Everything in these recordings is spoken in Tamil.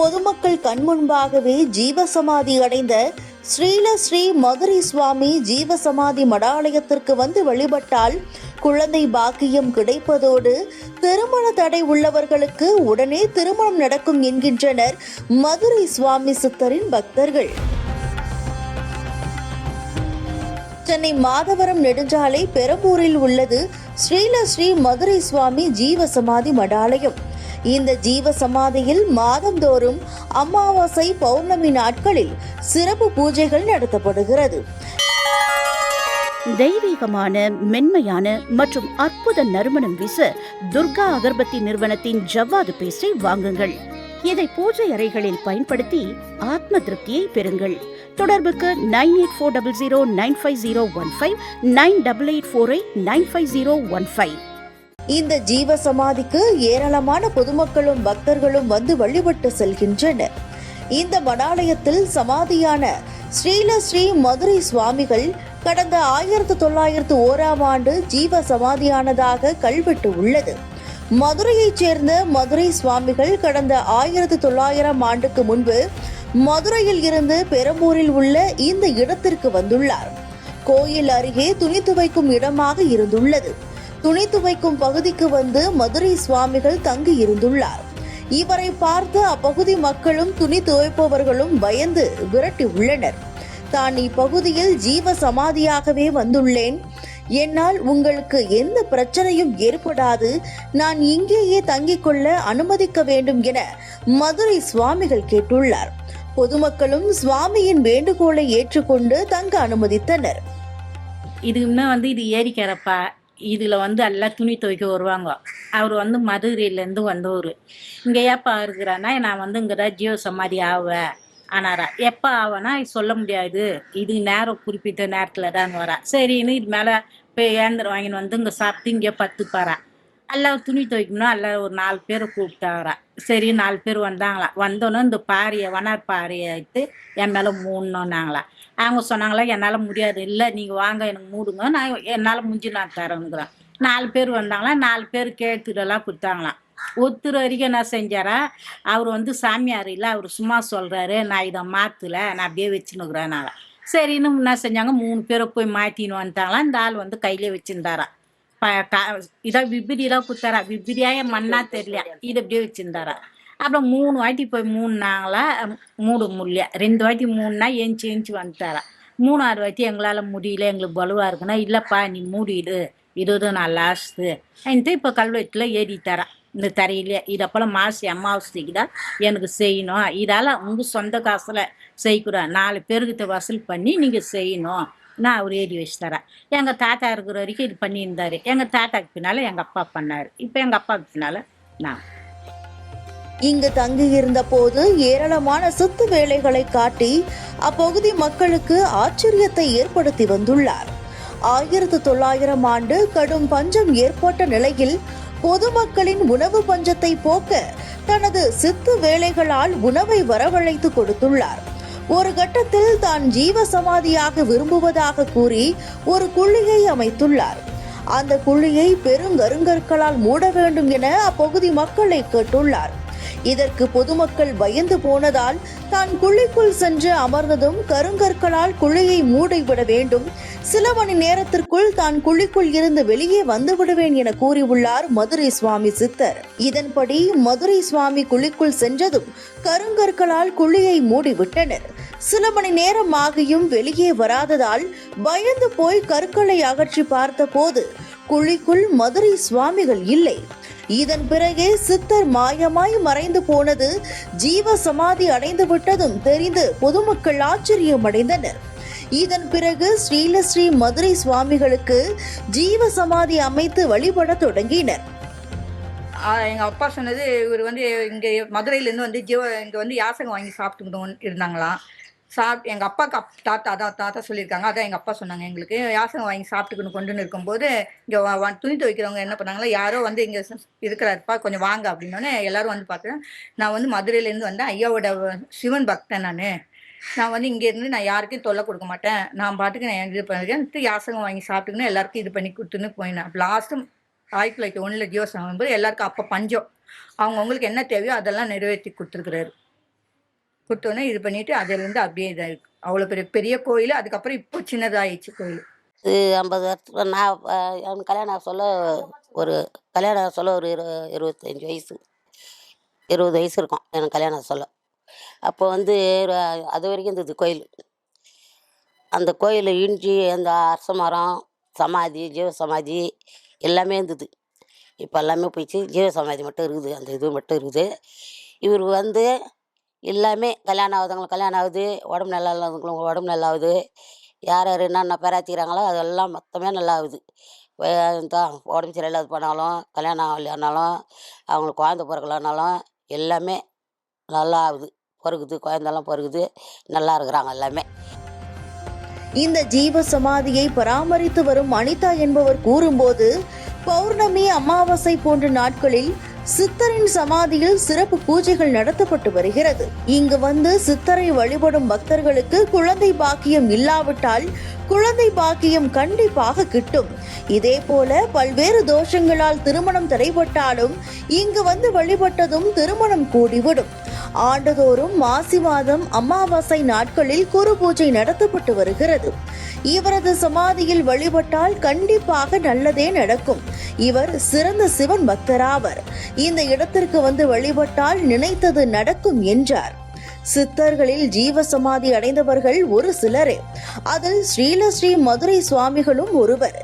பொதுமக்கள் கண்முன்பாகவே ஜீவசமாதி அடைந்த ஸ்ரீ மதுரை சுவாமி ஜீவசமாதி மடாலயத்திற்கு வந்து வழிபட்டால் குழந்தை பாக்கியம் கிடைப்பதோடு திருமண தடை உள்ளவர்களுக்கு உடனே திருமணம் நடக்கும் என்கின்றனர் மதுரை சுவாமி சித்தரின் பக்தர்கள். சென்னை மாதவரம் நெடுஞ்சாலை பெரம்பூரில் உள்ளது ஸ்ரீ மதுரை சுவாமி ஜீவசமாதி மடாலயம். இந்த ஜீவசமாதியில் மாதந்தோறும் அமாவாசை பௌர்ணமி நாட்களில் சிறப்பு பூஜைகள் நடத்தப்படுகிறது. தெய்வீகமான மென்மையான மற்றும் அற்புத நறுமணம் வீச துர்கா அகர்பத்தி நிறுவனத்தின் ஜவ்வாது பேஸ்டை வாங்குங்கள். இதை பூஜை அறைகளில் பயன்படுத்தி ஆத்ம திருப்தியை பெறுங்கள். தொடர்புக்கு 9840095015 9884895015. இந்த ஜீவசமாதிக்கு ஏராளமான பொதுமக்களும் பக்தர்களும் வந்து வழிபட்டு செல்கின்றனர். இந்த மடாலயத்தில் சமாதியான ஸ்ரீ மதுரை சுவாமிகள் கடந்த 1901ஆம் ஆண்டு ஜீவ சமாதியானதாக கல்வெட்டு உள்ளது. மதுரையைச் சேர்ந்த மதுரை சுவாமிகள் கடந்த 1900ஆம் ஆண்டுக்கு முன்பு மதுரையில் இருந்து பெரம்பூரில் உள்ள இந்த இடத்திற்கு வந்துள்ளார். கோயில் அருகே துணி துவைக்கும் இடமாக இருந்துள்ளது. துணி துவைக்கும் பகுதிக்கு வந்து மதுரை சுவாமிகள் தங்கி இருந்துள்ளார். இவரை பார்த்து அப்பகுதி மக்களும் துணி துவைப்பவர்களும் பயந்து விரட்டி உள்ளனர். தான் இப்பகுதியில் ஜீவ சமாதியாகவே வந்துள்ளேன், என்னால் உங்களுக்கு எந்த பிரச்சனையும் ஏற்படாது, நான் இங்கேயே தங்கிக் கொள்ள அனுமதிக்க வேண்டும் என மதுரை சுவாமிகள் கேட்டுள்ளார். பொதுமக்களும் சுவாமியின் வேண்டுகோளை ஏற்றுக்கொண்டு தங்க அனுமதித்தனர். இதுன்னா இது ஏரிக்கிறப்பா, இதில் எல்லாம் துணி துவைக்க வருவாங்க. அவர் மதுரையிலேருந்து வந்தவர். இங்கே ஏப்பா இருக்கிறான்னா, நான் இங்கே தான் ஜீவ சமாதி ஆவேன் ஆனாரா. எப்போ ஆவேனா சொல்ல முடியாது, இது நேரம் குறிப்பிட்ட நேரத்தில் தான் வரா. சரின்னு இது மேலே போய் ஏந்திரம் வாங்கின்னு இங்கே சாப்பிட்டு இங்கே பத்துப்பாரா. எல்லாம் துணி துவைக்கணும். எல்லாம் ஒரு 4 பேரை கூப்பிட்டாரா. சரி 4 பேர் வந்தாங்களா. வந்தோன்னே இந்த பாறையை வனார் பாறையை எடுத்து என் மேலே மூடணுன்னாங்களா. அவங்க சொன்னாங்களா, என்னால் முடியாது, இல்லை நீங்கள் வாங்க எனக்கு மூடுங்க, நான் என்னால் முடிஞ்சு நான் தரேன்னுக்குறேன். 4 பேர் வந்தாங்களா. 4 பேர் கேட்டுடலாம் கொடுத்தாங்களாம். ஒருத்தர் வரைக்கும் என்ன செஞ்சாரா, அவர் சாமியார் இல்லை, அவர் சும்மா சொல்கிறாரு, நான் இதை மாற்றலை, நான் அப்படியே வச்சுன்னுக்குறேன்னால. சரின்னு என்ன செஞ்சாங்க, 3 பேரை போய் மாற்றின்னு வந்துட்டாங்களாம். இந்த ஆள் கையிலே வச்சுருந்தாரா. இதான் விபூதியெல்லாம் கொடுத்தாரா. விபூதியாக மண்ணா தெரியல, இதை அப்படியே வச்சுருந்தாரா. அப்புறம் 3 வாட்டி போய் மூணுனாங்களா, மூட முடியல. 2 வாட்டி மூணுனா ஏஞ்சி வந்துட்டாரா. 3ஆவது வாட்டி எங்களால் முடியல, எங்களுக்கு பலுவாக இருக்குன்னா, இல்லைப்பா நீ மூடிடு, இது நான் லாஸ்ட்டு என்கிட்ட இப்போ கல்வெட்டில் ஏறித்தாரா. இந்த தரையிலே இதப்போல் மாசி அமாவாசைக்கு தான் எனக்கு செய்யணும், இதால் உங்கள் சொந்த காசில் செய்யக்கூடாது, 4 பேருக்கிட்ட வசூல் பண்ணி நீங்கள் செய்யணும், நான் அவர் ஏறி வச்சு தரேன். எங்கள் தாத்தா இருக்கிற வரைக்கும் இது பண்ணியிருந்தார். எங்கள் தாத்தாக்கு பின்னால் எங்கள் அப்பா பண்ணார். இப்போ எங்கள் அப்பாவுக்கு பின்னால் நான். இங்கு தங்கியிருந்த போது ஏராளமான சொத்து வேலைகளை காட்டி அப்பகுதி மக்களுக்கு ஆச்சரியத்தை ஏற்படுத்தி வந்துள்ளார். 1900ஆம் ஆண்டு கடும் பஞ்சம் ஏற்பட்ட நிலையில் பொதுமக்களின் உணவு பஞ்சத்தை போக்க தனது சித்து வேலைகளால் உணவை வரவழைத்து கொடுத்துள்ளார். ஒரு கட்டத்தில் தான் ஜீவ சமாதியாக விரும்புவதாக கூறி ஒரு குழியை அமைத்துள்ளார். அந்த குழியை பெருங்கருங்கற்களால் மூட வேண்டும் என அப்பகுதி மக்களை கேட்டுள்ளார். இதற்கு பொதுமக்கள் பயந்து போனதால் தான் குழிக்குள் சென்று அமர்ந்ததும் கருங்கற்களால் குழியை மூடிவிட வேண்டும், சில மணி நேரத்திற்குள் தான் குழிக்குள் இருந்து வெளியே வந்து விடுவேன் என கூறியுள்ளார் மதுரை சுவாமி சித்தர். இதன்படி மதுரை சுவாமி குழிக்குள் சென்றதும் கருங்கற்களால் குழியை மூடிவிட்டனர். சில மணி நேரம் ஆகியும் வெளியே வராததால் பயந்து போய் கற்களை அகற்றி பார்த்த போது குழிக்குள் மதுரை சுவாமிகள் இல்லை. இதன் பிறகே சித்தர் மாயமாய் மறைந்து போனது ஜீவ சமாதி அடைந்து விட்டதும் தெரிந்து பொதுமக்கள் ஆச்சரியம் அடைந்தனர். இதன் பிறகு ஸ்ரீ மதுரை சுவாமிகளுக்கு ஜீவ சமாதி அமைத்து வழிபட தொடங்கினர். எங்கள் அப்பா சொன்னது, இவர் இங்கே மதுரையிலேருந்து இங்கே யாசகம் வாங்கி சாப்பிட்டுக்கிட்டு இருந்தாங்களாம். எங்கள் அப்பாவுக்கு தாத்தா சொல்லியிருக்காங்க. அதான் எங்கள் அப்பா சொன்னாங்க, எங்களுக்கு யாசகம் வாங்கி சாப்பிட்டுக்கணும் கொண்டுன்னு இருக்கும்போது இங்கே துணி துவைக்கிறவங்க என்ன பண்ணாங்களா, யாரோ இங்கே இருக்கிறாருப்பா கொஞ்சம் வாங்க அப்படின்னோடனே எல்லாரும் பார்த்தேன். நான் மதுரையிலேருந்து வந்தேன், ஐயாவோட சிவன் பக்தன். நான் இங்கேருந்து நான் யாருக்கும் தொல்லை கொடுக்க மாட்டேன், நான் பாட்டுக்கு நான் இது பண்ணிருக்கேன், யாசகம் வாங்கி சாப்பிட்டுக்கணும் எல்லாருக்கும் இது பண்ணி கொடுத்துன்னு போயினேன். லாஸ்ட்டும் 1901 ஜீவசமாதி எல்லாருக்கும் அப்போ பஞ்சம், அவங்கவுங்களுக்கு என்ன தேவையோ அதெல்லாம் நிறைவேற்றி கொடுத்துருக்குறாரு. கொடுத்தோன்னே இது பண்ணிட்டு அதிலிருந்து அப்படியே இதாக இருக்கு. அவ்வளோ பெரிய பெரிய கோயில். அதுக்கப்புறம் இப்போ சின்னதாகிடுச்சு கோயில். இது 50 வருஷம் நான் எனக்கு கல்யாணம் ஆக சொல்ல ஒரு கல்யாணம் ஆக சொல்ல ஒரு 25 வயசு 20 வயசு இருக்கும் எனக்கு கல்யாணம் ஆக சொல்ல. அப்போ வந்து அது வரைக்கும் இருந்தது கோயில். அந்த கோயில் இஞ்சி அந்த அரச மரம் சமாதி ஜீவ சமாதி எல்லாமே இருந்தது. இப்போ எல்லாமே போயிடுச்சு. ஜீவ சமாதி மட்டும் இருக்குது. அந்த இது மட்டும் இருக்குது. இவர் வந்து எல்லாமே கல்யாணம் ஆகுதுங்களுக்கு கல்யாணம் ஆகுது, உடம்பு நல்லா இல்லாதவங்களுக்கு உடம்பு நல்லா ஆகுது, யார் யார் என்னென்ன பேராத்திக்கிறாங்களோ அதெல்லாம் மொத்தமே நல்லா ஆகுது. உடம்பு சரியில்லாத போனாலும் கல்யாணம் ஆகலையானாலும் அவங்களுக்கு குழந்த பிறக்கலனாலும் எல்லாமே நல்லா ஆகுது. பிறகுது குழந்தெல்லாம் பிறகுது, நல்லா இருக்கிறாங்க எல்லாமே. இந்த ஜீவ சமாதியை பராமரித்து வரும் அனிதா என்பவர் கூறும்போது, பௌர்ணமி அமாவாசை போன்ற நாட்களில் சித்தரின் சமாதியில் சிறப்பு பூஜைகள் நடத்தப்பட்டு வருகிறது. இங்கு வந்து சித்தரை வழிபடும் பக்தர்களுக்கு குழந்தை பாக்கியம் இல்லாவிட்டால் குழந்தை பாக்கியம் கண்டிப்பாக கிட்டும். இதே போல பல்வேறு தோஷங்களால் திருமணம் தடைபட்டாலும் இங்கு வந்து வழிபட்டதும் திருமணம் கூடிவிடும். ஆண்டுதோறும் மாசி மாதம் அமாவாசை நாட்களில் குரு பூஜை நடத்தப்பட்டு வருகிறது. இவரது சமாதியில் வழிபட்டால் கண்டிப்பாக நல்லதே நடக்கும். இவர் சிறந்த சிவன் பக்தராவர். இந்த இடத்திற்கு வந்து வழிபட்டால் நினைத்தது நடக்கும் என்றார். சித்தர்களில் ஜீவ சமாதி அடைந்தவர்கள் ஒரு சிலரே. அதில் ஸ்ரீலஸ்ரீ மதுரை சுவாமிகளும் ஒருவர்.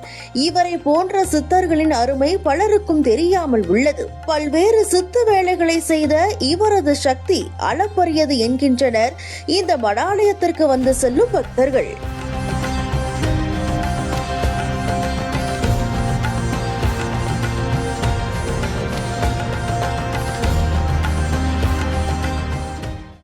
இவரை போன்ற சித்தர்களின் அருமை பலருக்கும் தெரியாமல் உள்ளது. பல்வேறு சித்து வேலைகளை செய்த இவரது சக்தி அளப்பரியது என்கின்றனர் இந்த மடாலயத்திற்கு வந்து செல்லும் பக்தர்கள்.